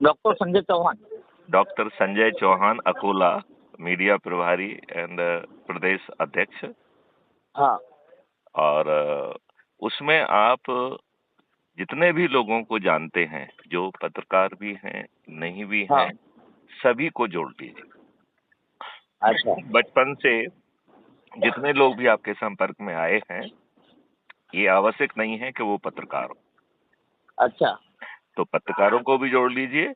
Doctor Sanjay Chauhan. Doctor Sanjay Chauhan, Akola, media प्रभारी and प्रदेश अध्यक्ष। हाँ। और उसमें आप जितने भी लोगों को जानते हैं, जो पत्रकार भी हैं, नहीं भी हाँ। हैं, सभी को जोड़ लीजिए। अच्छा। बचपन से जितने लोग भी आपके संपर्क में आए हैं, ये आवश्यक नहीं है कि वो पत्रकार हो। अच्छा। तो पत्रकारों को भी जोड़ लीजिए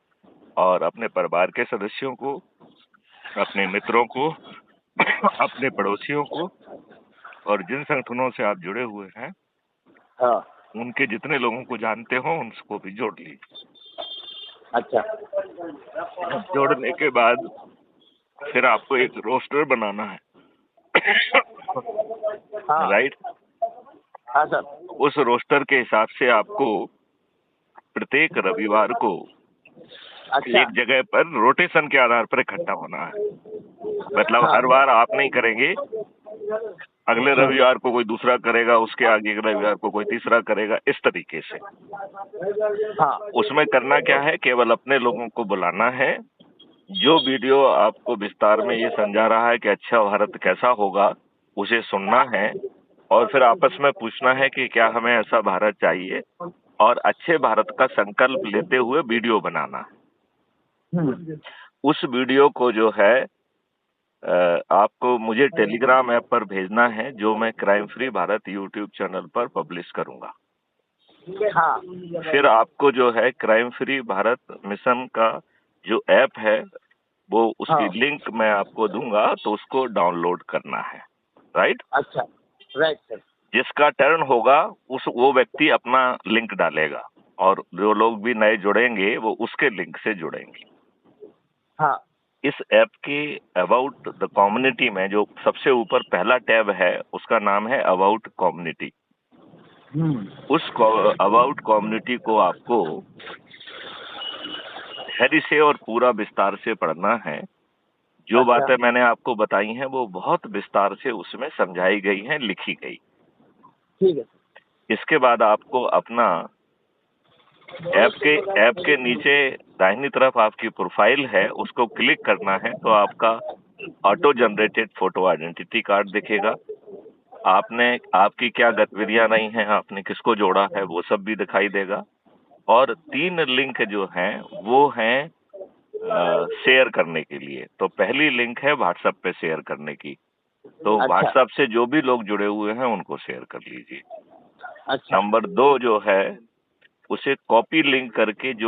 और अपने परिवार के सदस्यों को, अपने मित्रों को, अपने पड़ोसियों को, और जिन संगठनों से आप जुड़े हुए हैं, हाँ। उनके जितने लोगों को जानते हो उनको भी जोड़ लीजिए। अच्छा। जोड़ने के बाद फिर आपको एक रोस्टर बनाना है। हाँ। राइट। हाँ सर। उस रोस्टर के हिसाब से आपको प्रत्येक रविवार को अच्छा। एक जगह पर रोटेशन के आधार पर इकट्ठा होना है। मतलब हाँ। हर बार आप नहीं करेंगे, अगले रविवार को कोई दूसरा करेगा, उसके आगे के रविवार को कोई तीसरा करेगा, इस तरीके से। हाँ। उसमें करना क्या है, केवल अपने लोगों को बुलाना है। जो वीडियो आपको विस्तार में ये समझा रहा है कि अच्छा भारत कैसा होगा, उसे सुनना है और फिर आपस में पूछना है कि क्या हमें ऐसा भारत चाहिए, और अच्छे भारत का संकल्प लेते हुए वीडियो बनाना है। उस वीडियो को जो है आपको मुझे टेलीग्राम ऐप पर भेजना है, जो मैं crime free Bharat YouTube channel पर पब्लिश करूंगा। हाँ। फिर आपको जो है क्राइम फ्री भारत मिशन का जो ऐप है, वो उसकी लिंक मैं आपको दूंगा, तो उसको डाउनलोड करना है। राइट। अच्छा। Right sir. जिसका टर्न होगा वो व्यक्ति अपना लिंक डालेगा, और जो लोग भी नए जुड़ेंगे वो उसके लिंक से जुड़ेंगे। हाँ। इस ऐप के अबाउट द कम्युनिटी में जो सबसे ऊपर पहला टैब है, उसका नाम है अबाउट कम्युनिटी। उस अबाउट कम्युनिटी को आपको धैर्य से और पूरा विस्तार से पढ़ना है। जो अच्छा। बातें मैंने आपको बताई हैं वो बहुत विस्तार से उसमें समझाई गई हैं, लिखी गई। ठीक है। इसके बाद आपको अपना ऐप के नीचे दाहिनी तरफ आपकी प्रोफाइल है, उसको क्लिक करना है, तो आपका auto generated photo identity card दिखेगा। आपकी क्या गतिविधियां रही हैं, आपने किसको जोड़ा है, वो सब भी दिखाई देगा। और 3 लिंक जो हैं वो हैं शेयर करने के लिए। तो पहली लिंक है व्हाट्सएप पे शेयर करने की, तो व्हाट्सएप से जो भी लोग जुड़े हुए हैं उनको शेयर कर लीजिए। अच्छा। नंबर 2 जो है, उसे कॉपी लिंक करके जो